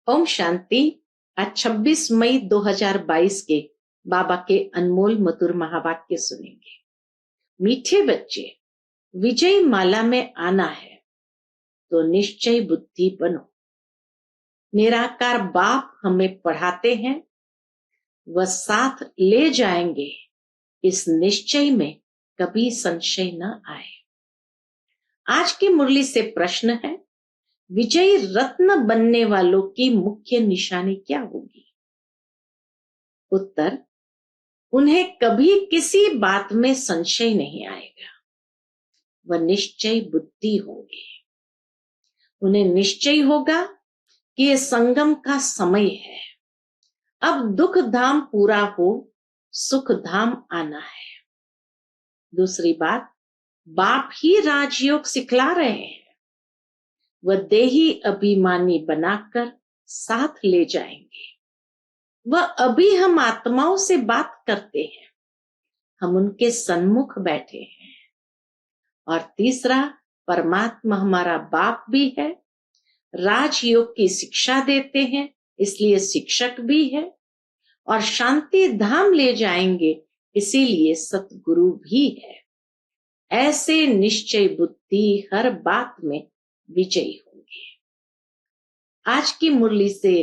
ओम शांति। आज 26 मई 2022 के बाबा के अनमोल मधुर महावाक्य सुनेंगे। मीठे बच्चे, विजय माला में आना है तो निश्चय बुद्धि बनो। निराकार बाप हमें पढ़ाते हैं, वह साथ ले जाएंगे, इस निश्चय में कभी संशय न आए। आज की मुरली से प्रश्न है, विजयी रत्न बनने वालों की मुख्य निशानी क्या होगी? उत्तर, उन्हें कभी किसी बात में संशय नहीं आएगा। वह निश्चय बुद्धि होंगे। उन्हें निश्चय होगा कि यह संगम का समय है। अब दुख धाम पूरा हो, सुख धाम आना है। दूसरी बात, बाप ही राजयोग सिखला रहे हैं। वह देही अभिमानी बनाकर साथ ले जाएंगे। वह अभी हम आत्माओं से बात करते हैं, हम उनके सन्मुख बैठे हैं। और तीसरा, परमात्मा हमारा बाप भी है, राजयोग की शिक्षा देते हैं, इसलिए शिक्षक भी है, और शांति धाम ले जाएंगे, इसीलिए सतगुरु भी है। ऐसे निश्चय बुद्धि हर बात में विजयी होंगे। आज की मुरली से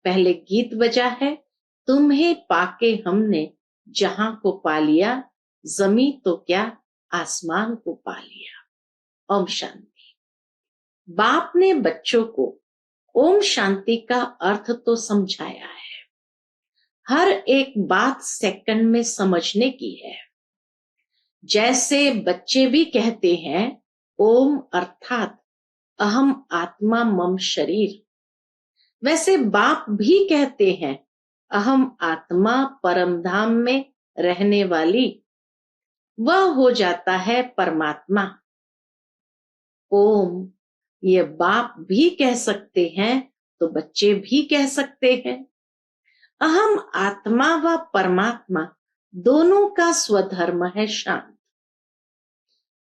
पहले गीत बजा है, तुम्हें पाके हमने जहां को पा लिया, जमी तो क्या आसमान को पा लिया। ओम शांति। बाप ने बच्चों को ओम शांति का अर्थ तो समझाया है। हर एक बात सेकंड में समझने की है। जैसे बच्चे भी कहते हैं ओम अर्थात अहम आत्मा मम शरीर, वैसे बाप भी कहते हैं अहम आत्मा परम धाम में रहने वाली, वह हो जाता है परमात्मा। ओम ये बाप भी कह सकते हैं तो बच्चे भी कह सकते हैं। अहम आत्मा व परमात्मा दोनों का स्वधर्म है शांत।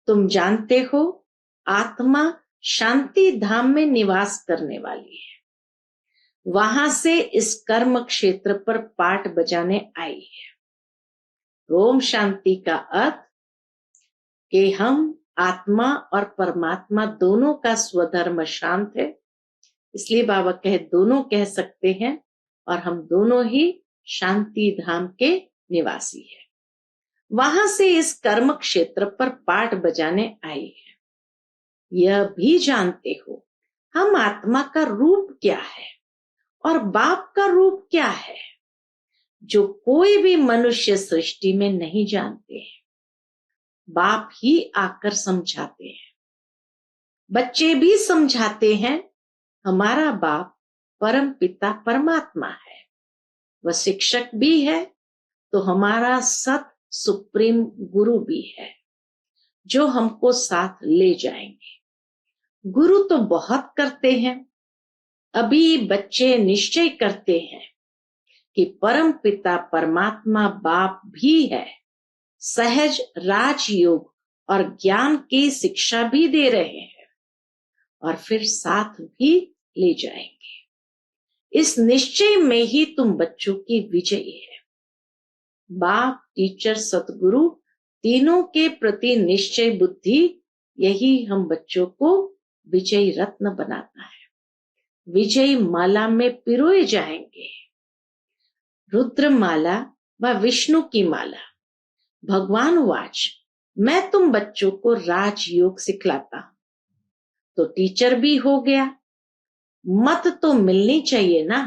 तुम जानते हो, आत्मा शांति धाम में निवास करने वाली है। वहां से इस कर्म क्षेत्र पर पाठ बजाने आई है। ओम शांति का अर्थ कि हम आत्मा और परमात्मा दोनों का स्वधर्म शांत है, इसलिए बाबा कहे दोनों कह सकते हैं, और हम दोनों ही शांति धाम के निवासी है। वहां से इस कर्म क्षेत्र पर पाठ बजाने आई है। यह भी जानते हो हम आत्मा का रूप क्या है और बाप का रूप क्या है, जो कोई भी मनुष्य सृष्टि में नहीं जानते हैं। बाप ही आकर समझाते हैं। बच्चे भी समझाते हैं हमारा बाप परम पिता परमात्मा है। वह शिक्षक भी है तो हमारा सत सुप्रीम गुरु भी है, जो हमको साथ ले जाएंगे। गुरु तो बहुत करते हैं, अभी बच्चे निश्चय करते हैं कि परम पिता परमात्मा बाप भी है। सहज राजयोग और ज्ञान की शिक्षा भी दे रहे हैं और फिर साथ भी ले जाएंगे। इस निश्चय में ही तुम बच्चों की विजय है। बाप, टीचर, सतगुरु तीनों के प्रति निश्चय बुद्धि, यही हम बच्चों को विजयी रत्न बनाता है। विजयी माला में पिरोए जाएंगे। रुद्र माला व विष्णु की माला। भगवान वाच, मैं तुम बच्चों को राजयोग सिखलाता हूं, तो टीचर भी हो गया। मत तो मिलनी चाहिए ना।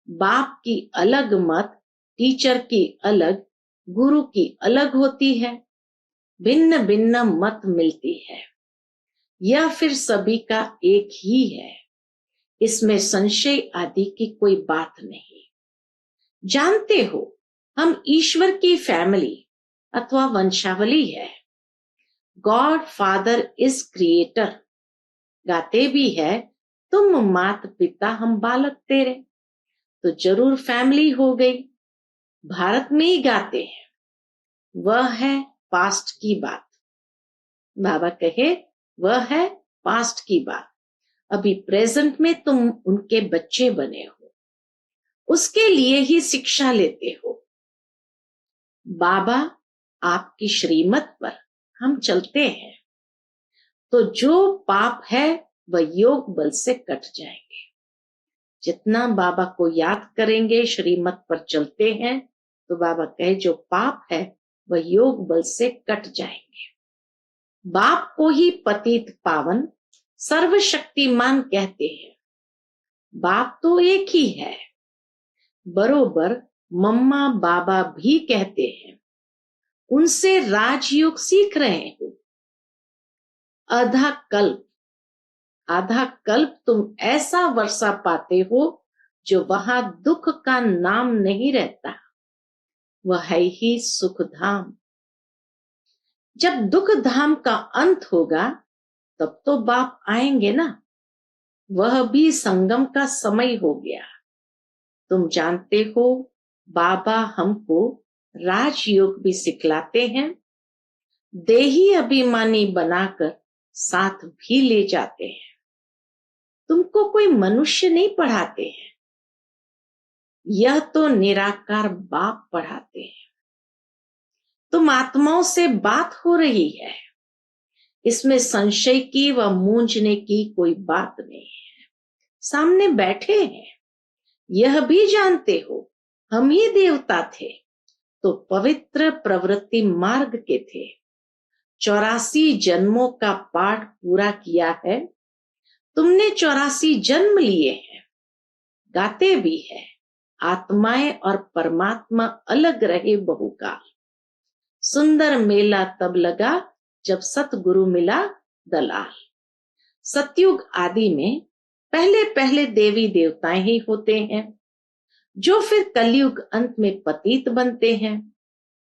बाप की अलग मत, टीचर की अलग, गुरु की अलग होती है। भिन्न भिन्न मत मिलती है, यह फिर सभी का एक ही है। इसमें संशय आदि की कोई बात नहीं। जानते हो, हम ईश्वर की फैमिली अथवा वंशावली है। गॉड फादर इज क्रिएटर गाते भी है, तुम मात पिता हम बालक तेरे, तो जरूर फैमिली हो गई। भारत में ही गाते हैं, वह है पास्ट की बात। बाबा कहे वह है पास्ट की बात। अभी प्रेजेंट में तुम उनके बच्चे बने हो, उसके लिए ही शिक्षा लेते हो। बाबा आपकी श्रीमत पर हम चलते हैं तो जो पाप है वह योग बल से कट जाएंगे। जितना बाबा को याद करेंगे, श्रीमत पर चलते हैं, तो बाबा कहे जो पाप है वह योग बल से कट जाएंगे। बाप को ही पतित पावन सर्वशक्तिमान कहते हैं। बाप तो एक ही है, बरोबर मम्मा बाबा भी कहते हैं। उनसे राजयोग सीख रहे हो। आधा कल्प तुम ऐसा वर्षा पाते हो जो वहां दुख का नाम नहीं रहता, वह है ही सुख धाम। जब दुख धाम का अंत होगा तब तो बाप आएंगे ना, वह भी संगम का समय हो गया। तुम जानते हो बाबा हमको राजयोग भी सिखलाते हैं, देही अभिमानी बनाकर साथ भी ले जाते हैं। तुमको कोई मनुष्य नहीं पढ़ाते हैं, यह तो निराकार बाप पढ़ाते हैं। तुम आत्माओं से बात हो रही है, इसमें संशय की व मूंझने की कोई बात नहीं है। सामने बैठे हैं, यह भी जानते हो हम ही देवता थे तो पवित्र प्रवृत्ति मार्ग के थे। 84 जन्मों का पाठ पूरा किया है, तुमने 84 जन्म लिए हैं। गाते भी है आत्माएं और परमात्मा अलग रहे बहुकाल। सुंदर मेला तब लगा जब सतगुरु मिला दलाल। सतयुग आदि में पहले पहले देवी देवताएं ही होते हैं, जो फिर कलयुग अंत में पतित बनते हैं,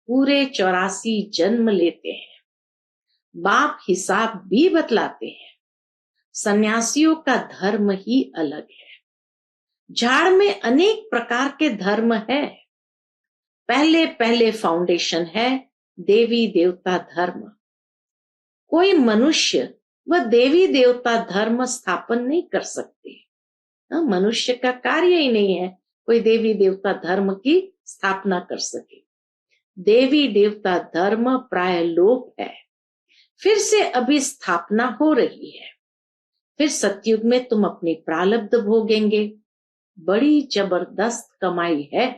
पूरे 84 जन्म लेते हैं। बाप हिसाब भी बतलाते हैं। सन्यासियों का धर्म ही अलग है। झाड़ में अनेक प्रकार के धर्म है। पहले पहले फाउंडेशन है देवी देवता धर्म। कोई मनुष्य वह देवी देवता धर्म स्थापन नहीं कर सकते। मनुष्य का कार्य ही नहीं है कोई देवी देवता धर्म की स्थापना कर सके। देवी देवता धर्म प्राय लोप है, फिर से अभी स्थापना हो रही है। फिर सतयुग में तुम अपनी प्रारब्ध भोगेंगे। बड़ी जबरदस्त कमाई है।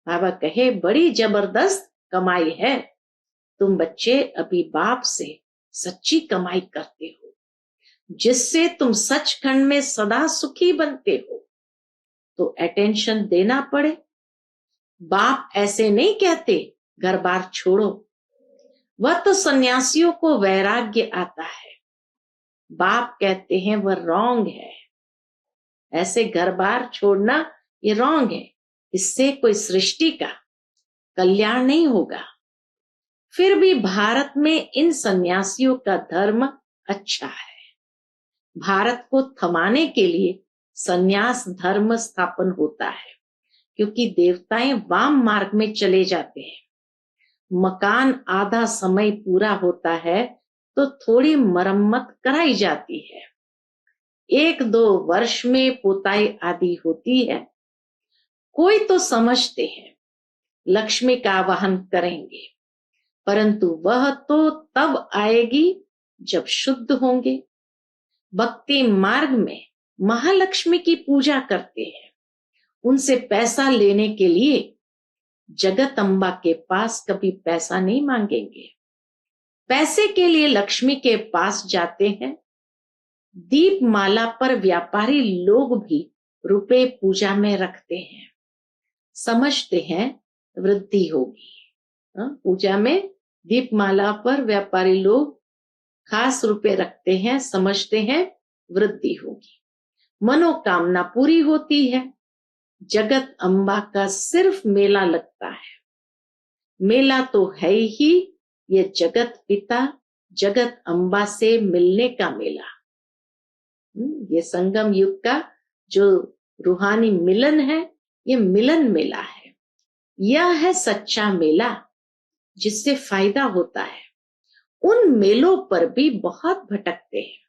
बाबा कहे बड़ी जबरदस्त कमाई है। तुम बच्चे अभी बाप से सच्ची कमाई करते हो, जिससे तुम सचखंड में सदा सुखी बनते हो। तो अटेंशन देना पड़े। बाप ऐसे नहीं कहते घर बार छोड़ो, वह तो सन्यासियों को वैराग्य आता है। बाप कहते हैं वह रॉन्ग है, ऐसे घर बार छोड़ना ये रॉन्ग है, इससे कोई सृष्टि का कल्याण नहीं होगा। फिर भी भारत में इन सन्यासियों का धर्म अच्छा है। भारत को थमाने के लिए सन्यास धर्म स्थापन होता है, क्योंकि देवताएं वाम मार्ग में चले जाते हैं। मकान आधा समय पूरा होता है तो थोड़ी मरम्मत कराई जाती है। 1-2 वर्ष में पोताई आदि होती है। कोई तो समझते हैं लक्ष्मी का आवाहन करेंगे, परंतु वह तो तब आएगी जब शुद्ध होंगे। भक्ति मार्ग में महालक्ष्मी की पूजा करते हैं। उनसे पैसा लेने के लिए जगत अम्बा के पास कभी पैसा नहीं मांगेंगे। पैसे के लिए लक्ष्मी के पास जाते हैं। दीप माला पर व्यापारी लोग भी रुपए पूजा में रखते हैं, समझते हैं वृद्धि होगी। पूजा में दीप माला पर व्यापारी लोग खास रुपए रखते हैं, समझते हैं वृद्धि होगी, मनोकामना पूरी होती है। जगत अम्बा का सिर्फ मेला लगता है। मेला तो है ही ये जगत पिता जगत अम्बा से मिलने का मेला। ये संगम युग का जो रूहानी मिलन है, ये मिलन मेला है। यह है सच्चा मेला जिससे फायदा होता है। उन मेलों पर भी बहुत भटकते हैं।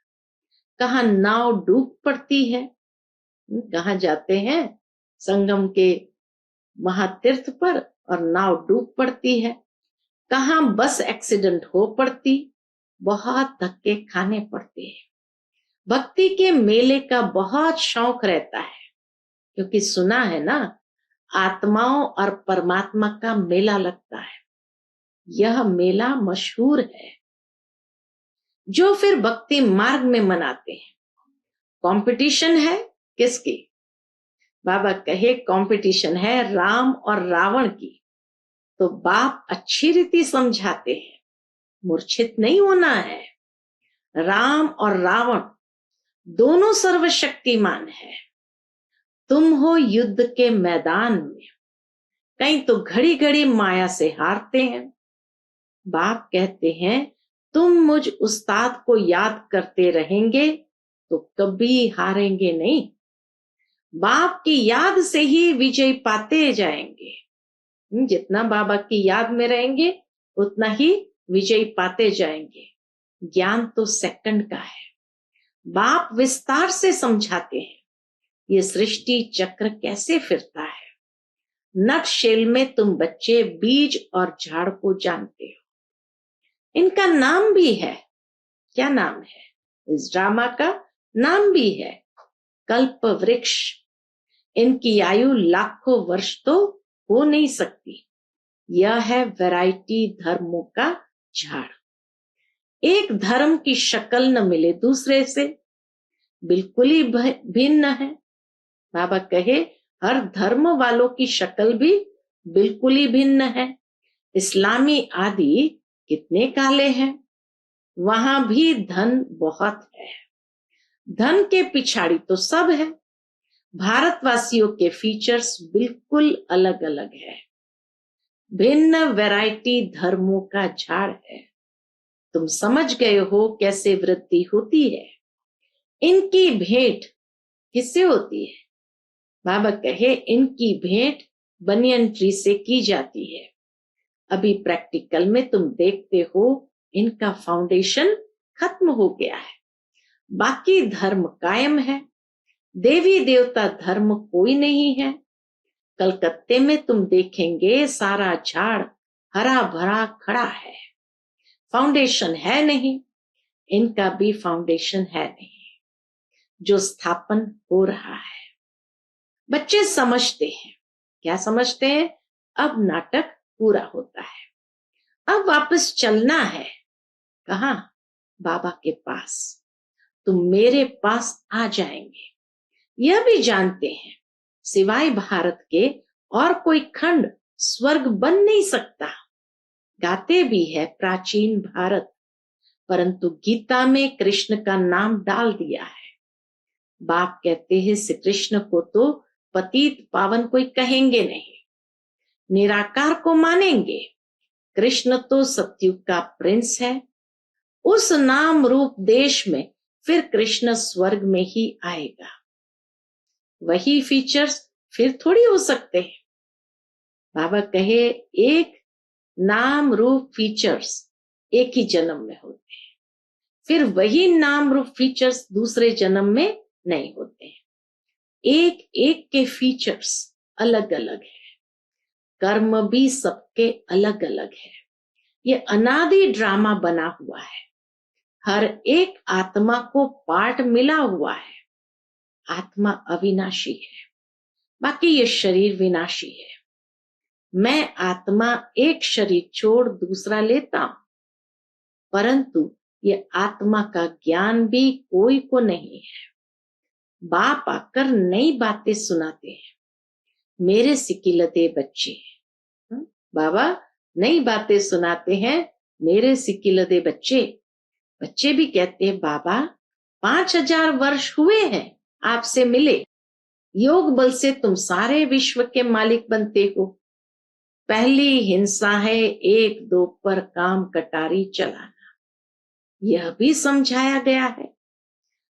कहाँ नाव डूब पड़ती है, कहाँ जाते हैं संगम के महातीर्थ पर और नाव डूब पड़ती है, कहाँ बस एक्सीडेंट हो पड़ती, बहुत धक्के खाने पड़ते हैं। भक्ति के मेले का बहुत शौक रहता है, क्योंकि सुना है ना, आत्माओं और परमात्मा का मेला लगता है। यह मेला मशहूर है, जो फिर भक्ति मार्ग में मनाते हैं। कंपटीशन है किसकी? बाबा कहे कंपटीशन है राम और रावण की। तो बाप अच्छी रीति समझाते हैं, मूर्छित नहीं होना है। राम और रावण दोनों सर्वशक्तिमान है। तुम हो युद्ध के मैदान में, कहीं तो घड़ी घड़ी माया से हारते हैं। बाप कहते हैं तुम मुझ उस्ताद को याद करते रहेंगे तो कभी हारेंगे नहीं। बाप की याद से ही विजय पाते जाएंगे। जितना बाबा की याद में रहेंगे उतना ही विजय पाते जाएंगे। ज्ञान तो सेकंड का है। बाप विस्तार से समझाते हैं ये सृष्टि चक्र कैसे फिरता है। नट शेल में तुम बच्चे बीज और झाड़ को जानते हो। इनका नाम भी है। क्या नाम है? इस ड्रामा का नाम भी है कल्प वृक्ष। इनकी आयु लाखों वर्ष तो हो नहीं सकती। यह है वैरायटी धर्मों का झाड़। एक धर्म की शक्ल न मिले दूसरे से, बिल्कुल ही भिन्न है। बाबा कहे हर धर्म वालों की शक्ल भी बिल्कुल ही भिन्न है। इस्लामी आदि कितने काले हैं, वहां भी धन बहुत है। धन के पिछाड़ी तो सब है। भारतवासियों के फीचर्स बिल्कुल अलग अलग है। भिन्न वैरायटी धर्मों का झाड़ है। तुम समझ गए हो कैसे वृद्धि होती है। इनकी भेंट किससे होती है? बाबा कहे इनकी भेंट बनियन ट्री से की जाती है। अभी प्रैक्टिकल में तुम देखते हो इनका फाउंडेशन खत्म हो गया है, बाकी धर्म कायम है। देवी देवता धर्म कोई नहीं है। कलकत्ते में तुम देखेंगे सारा झाड़ हरा भरा खड़ा है, फाउंडेशन है नहीं। इनका भी फाउंडेशन है नहीं, जो स्थापन हो रहा है। बच्चे समझते हैं। क्या समझते हैं? अब नाटक पूरा होता है, अब वापस चलना है। कहाँ? बाबा के पास। तुम मेरे पास आ जाएंगे। यह भी जानते हैं सिवाय भारत के और कोई खंड स्वर्ग बन नहीं सकता। गाते भी है प्राचीन भारत, परंतु गीता में कृष्ण का नाम डाल दिया है। बाप कहते हैं श्री कृष्ण को तो पतित पावन कोई कहेंगे नहीं, निराकार को मानेंगे। कृष्ण तो सतयुग का प्रिंस है। उस नाम रूप देश में फिर कृष्ण स्वर्ग में ही आएगा। वही फीचर्स फिर थोड़ी हो सकते हैं। बाबा कहे एक नाम रूप फीचर्स एक ही जन्म में होते हैं, फिर वही नाम रूप फीचर्स दूसरे जन्म में नहीं होते हैं। एक एक के फीचर्स अलग अलग है। कर्म भी सबके अलग अलग है। ये अनादि ड्रामा बना हुआ है। हर एक आत्मा को पार्ट मिला हुआ है। आत्मा अविनाशी है, बाकी ये शरीर विनाशी है। मैं आत्मा एक शरीर छोड़ दूसरा लेता हूं, परंतु ये आत्मा का ज्ञान भी कोई को नहीं है। बाप आकर नई बातें सुनाते हैं। मेरे सिकिलते बच्चे, बाबा नई बातें सुनाते हैं। मेरे सिकिलते बच्चे। बच्चे भी कहते हैं बाबा 5000 वर्ष हुए हैं आपसे मिले। योग बल से तुम सारे विश्व के मालिक बनते हो। पहली हिंसा है एक दो पर काम कटारी चलाना। यह भी समझाया गया है।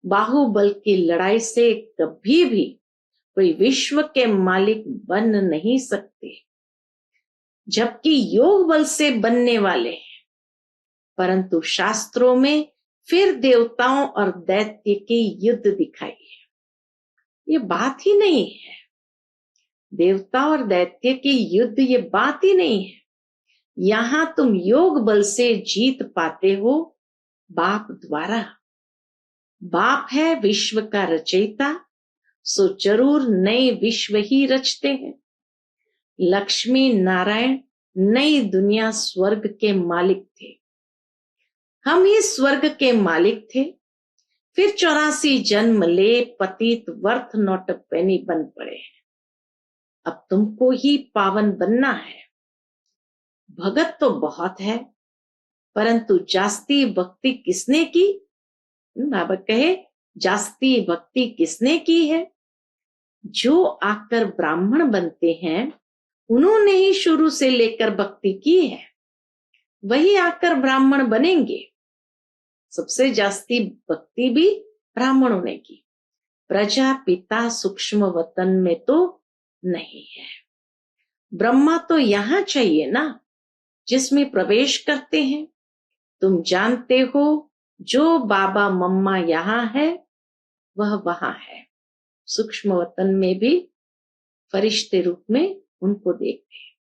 बाहुबल की लड़ाई से कभी भी कोई विश्व के मालिक बन नहीं सकते, जबकि योग बल से बनने वाले हैं। परंतु शास्त्रों में फिर देवताओं और दैत्य के युद्ध दिखाइए। ये बात ही नहीं है। देवता और दैत्य के युद्ध ये बात ही नहीं है। यहां तुम योग बल से जीत पाते हो बाप द्वारा। बाप है विश्व का रचयिता, सो जरूर नए विश्व ही रचते हैं। लक्ष्मी नारायण नई दुनिया स्वर्ग के मालिक थे। हम ही स्वर्ग के मालिक थे। फिर 84 जन्म ले पतित वर्थ नॉट अ पेनी बन पड़े। अब तुमको ही पावन बनना है। भगत तो बहुत है, परंतु जास्ती भक्ति किसने की? बाबा कहे जास्ती भक्ति किसने की है? जो आकर ब्राह्मण बनते हैं उन्होंने ही शुरू से लेकर भक्ति की है, वही आकर ब्राह्मण बनेंगे। सबसे जास्ती भक्ति भी ब्राह्मणों ने की। प्रजापिता सूक्ष्म वतन में तो नहीं है। ब्रह्मा तो यहां चाहिए ना, जिसमें प्रवेश करते हैं। तुम जानते हो जो बाबा मम्मा यहां है वह वहां है। सूक्ष्म वतन में भी फरिश्ते रूप में उनको देखते हैं।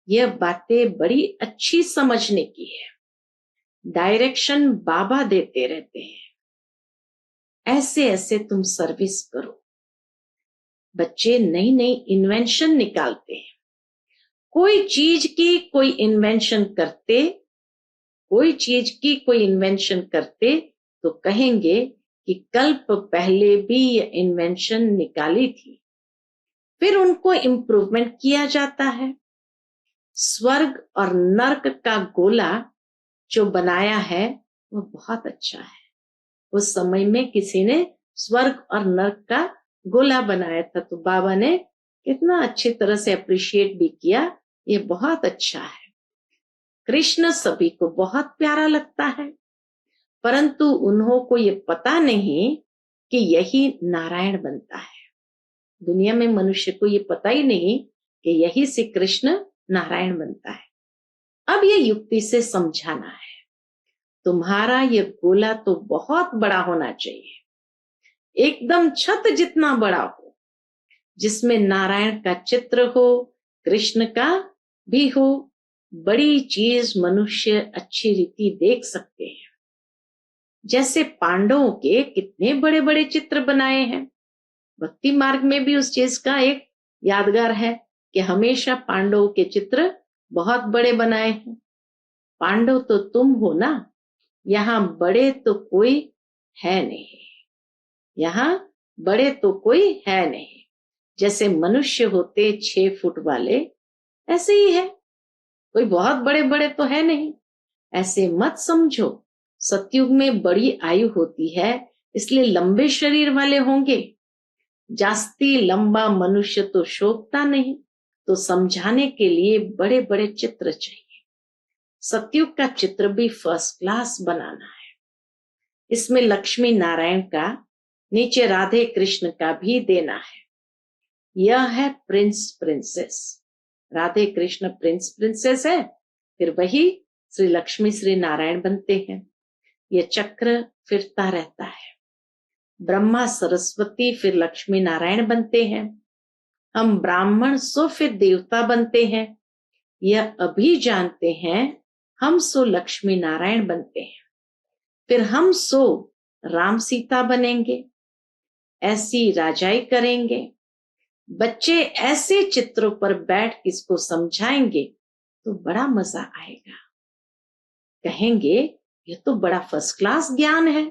यह बातें बड़ी अच्छी समझने की है। डायरेक्शन बाबा देते रहते हैं। ऐसे ऐसे तुम सर्विस करो। बच्चे नई नई इन्वेंशन निकालते हैं। कोई चीज की कोई इन्वेंशन करते, तो कहेंगे कि कल्प पहले भी ये इन्वेंशन निकाली थी। फिर उनको इम्प्रूवमेंट किया जाता है। स्वर्ग और नर्क का गोला जो बनाया है वो बहुत अच्छा है। उस समय में किसी ने स्वर्ग और नर्क का गोला बनाया था, तो बाबा ने कितना अच्छी तरह से अप्रिशिएट भी किया। ये बहुत अच्छा है। कृष्ण सभी को बहुत प्यारा लगता है, परंतु उन्हों को ये पता नहीं कि यही नारायण बनता है। दुनिया में मनुष्य को ये पता ही नहीं कि यही से कृष्ण नारायण बनता है। अब ये युक्ति से समझाना है। तुम्हारा ये गोला तो बहुत बड़ा होना चाहिए, एकदम छत जितना बड़ा हो, जिसमें नारायण का चित्र हो, कृष्ण का भी हो। बड़ी चीज मनुष्य अच्छी रीति देख सकते हैं। जैसे पांडवों के कितने बड़े बड़े चित्र बनाए हैं। भक्ति मार्ग में भी उस चीज का एक यादगार है कि हमेशा पांडवों के चित्र बहुत बड़े बनाए हैं। पांडव तो तुम हो ना, यहाँ बड़े तो कोई है नहीं। यहाँ बड़े तो कोई है नहीं। जैसे मनुष्य होते 6 फुट वाले, ऐसे ही है। कोई बहुत बड़े बड़े तो है नहीं। ऐसे मत समझो। सतयुग में बड़ी आयु होती है, इसलिए लंबे शरीर वाले होंगे। जास्ती लंबा मनुष्य तो शोभता नहीं, तो समझाने के लिए बड़े बड़े चित्र चाहिए। सतयुग का चित्र भी फर्स्ट क्लास बनाना है। इसमें लक्ष्मी नारायण का, नीचे राधे कृष्ण का भी देना है। यह है Prince princess. Radhe Krishna Prince princess है, फिर वही श्री लक्ष्मी श्री नारायण बनते हैं। यह चक्र फिरता रहता है। ब्रह्मा सरस्वती फिर लक्ष्मी नारायण बनते हैं। हम ब्राह्मण सो फिर देवता बनते हैं। यह अभी जानते हैं हम सो लक्ष्मी नारायण बनते हैं। फिर हम सो राम सीता बनेंगे। ऐसी राजाई करेंगे। बच्चे ऐसे चित्रों पर बैठ किसको समझाएंगे तो बड़ा मजा आएगा। कहेंगे यह तो बड़ा फर्स्ट क्लास ज्ञान है।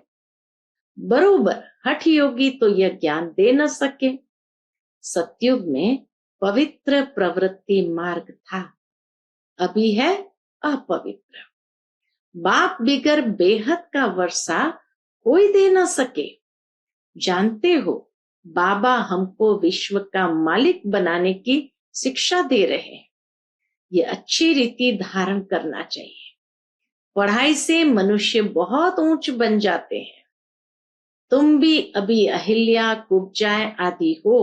बरोबर हठ योगी तो यह ज्ञान दे न सके। सतयुग में पवित्र प्रवृत्ति मार्ग था, अभी है अपवित्र। बाप बिगर बेहद का वर्षा कोई दे न सके। जानते हो बाबा हमको विश्व का मालिक बनाने की शिक्षा दे रहे हैं। ये अच्छी रीति धारण करना चाहिए। पढ़ाई से मनुष्य बहुत ऊंच बन जाते हैं। तुम भी अभी अहिल्या कुब्जाए आदि हो।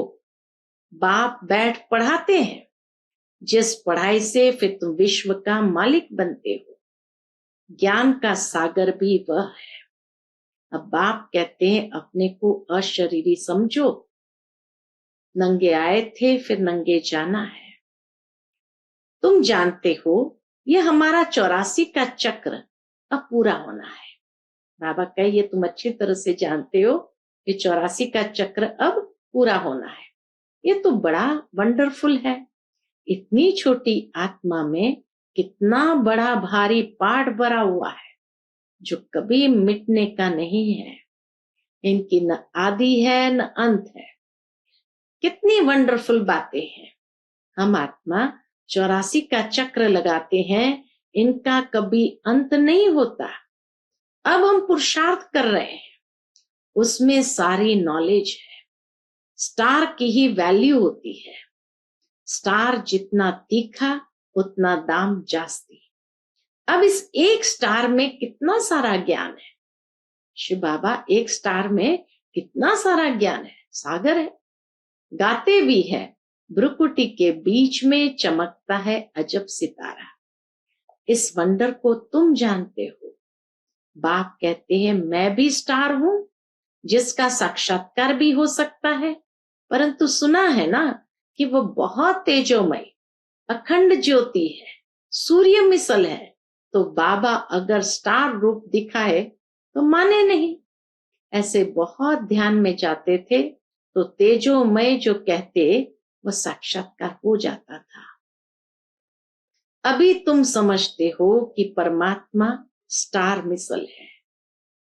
बाप बैठ पढ़ाते हैं। जिस पढ़ाई से फिर तुम विश्व का मालिक बनते हो। ज्ञान का सागर भी वह है। अब बाप कहते हैं अपने को अशरीरी समझो, नंगे आए थे फिर नंगे जाना है। तुम जानते हो ये हमारा 84 का चक्र अब पूरा होना है। बाबा कहे ये तुम अच्छी तरह से जानते हो, ये 84 का चक्र अब पूरा होना है। ये तो बड़ा वंडरफुल है। इतनी छोटी आत्मा में कितना बड़ा भारी पाठ भरा हुआ है जो कभी मिटने का नहीं है। इनकी न आदि है न अंत है। कितनी वंडरफुल बातें हैं। हम आत्मा 84 का चक्र लगाते हैं, इनका कभी अंत नहीं होता। अब हम पुरुषार्थ कर रहे हैं, उसमें सारी नॉलेज है। स्टार की ही वैल्यू होती है। स्टार जितना तीखा उतना दाम जास्ती। अब इस एक स्टार में कितना सारा ज्ञान है। शिव बाबा एक स्टार में कितना सारा ज्ञान है, सागर है। गाते भी है, भ्रुकुटी के बीच में चमकता है अजब सितारा। इस वंडर को तुम जानते हो। बाप कहते हैं मैं भी स्टार हूं जिसका साक्षात्कार भी हो सकता है, परंतु सुना है ना कि वो बहुत तेजोमय अखंड ज्योति है, सूर्य मिसल है। तो बाबा अगर स्टार रूप दिखाए तो माने नहीं। ऐसे बहुत ध्यान में जाते थे तो तेजोमय जो कहते वो साक्षात्कार हो जाता था। अभी तुम समझते हो कि परमात्मा स्टार मिसल है।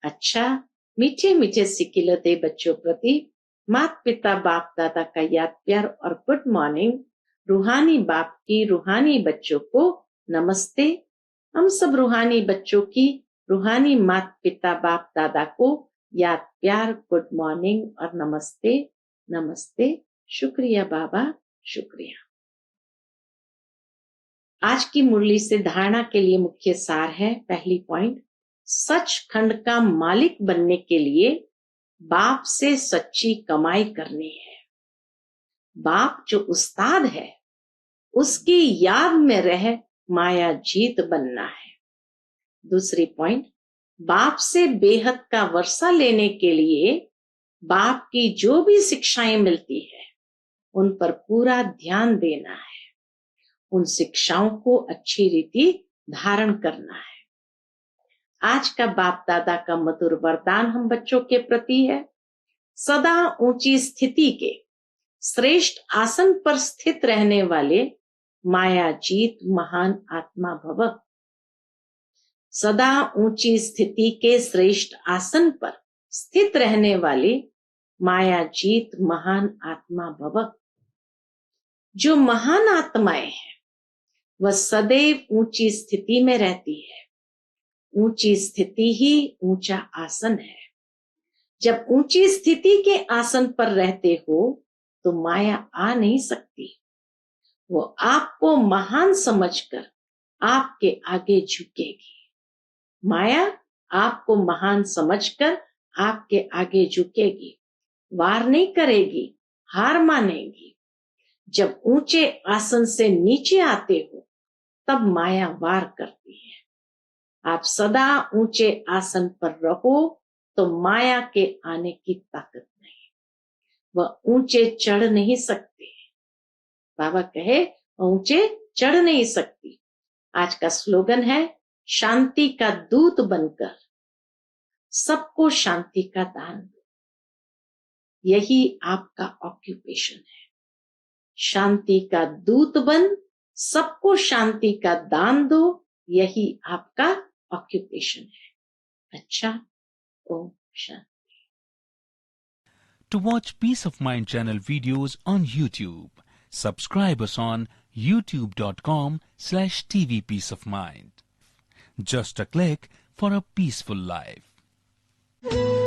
अच्छा, मीठे मीठे सिकिलते बच्चों प्रति माता पिता बाप दादा का याद प्यार और गुड मॉर्निंग। रूहानी बाप की रूहानी बच्चों को नमस्ते। हम सब रूहानी बच्चों की रूहानी माता पिता बाप दादा को याद प्यार गुड मॉर्निंग और नमस्ते नमस्ते। शुक्रिया बाबा, शुक्रिया। आज की मुरली से धारणा के लिए मुख्य सार है। पहली पॉइंट, सचखंड का मालिक बनने के लिए बाप से सच्ची कमाई करनी है। बाप जो उस्ताद है उसकी याद में रह माया जीत बनना है। दूसरी पॉइंट, बाप से बेहद का वर्षा लेने के लिए बाप की जो भी शिक्षाएं मिलती है उन पर पूरा ध्यान देना है। उन शिक्षाओं को अच्छी रीति धारण करना है। आज का बाप दादा का मधुर वरदान हम बच्चों के प्रति है, सदा ऊंची स्थिति के श्रेष्ठ आसन पर स्थित रहने वाले माया जीत महान आत्मा भव। सदा ऊंची स्थिति के श्रेष्ठ आसन पर स्थित रहने वाले माया जीत महान आत्मा भव। जो महान आत्माएं हैं वह सदैव ऊंची स्थिति में रहती है। ऊंची स्थिति ही ऊंचा आसन है। जब ऊंची स्थिति के आसन पर रहते हो तो माया आ नहीं सकती। वो आपको महान समझकर आपके आगे झुकेगी। माया आपको महान समझकर आपके आगे झुकेगी, वार नहीं करेगी, हार मानेगी। जब ऊंचे आसन से नीचे आते हो तब माया वार करती है। आप सदा ऊंचे आसन पर रहो तो माया के आने की ताकत नहीं। वह ऊंचे चढ़ नहीं सकते। बाबा कहे ऊंचे चढ़ नहीं सकती। आज का स्लोगन है, शांति का दूत बनकर सबको शांति का दान दो। यही आपका ऑक्यूपेशन है। शांति का दूत बन सबको शांति का दान दो, यही आपका ऑक्यूपेशन है। अच्छा, Om Shanti. To watch Peace of Mind channel videos on YouTube, subscribe us on youtube.com/tvpeaceofmind. Just a click for a peaceful life.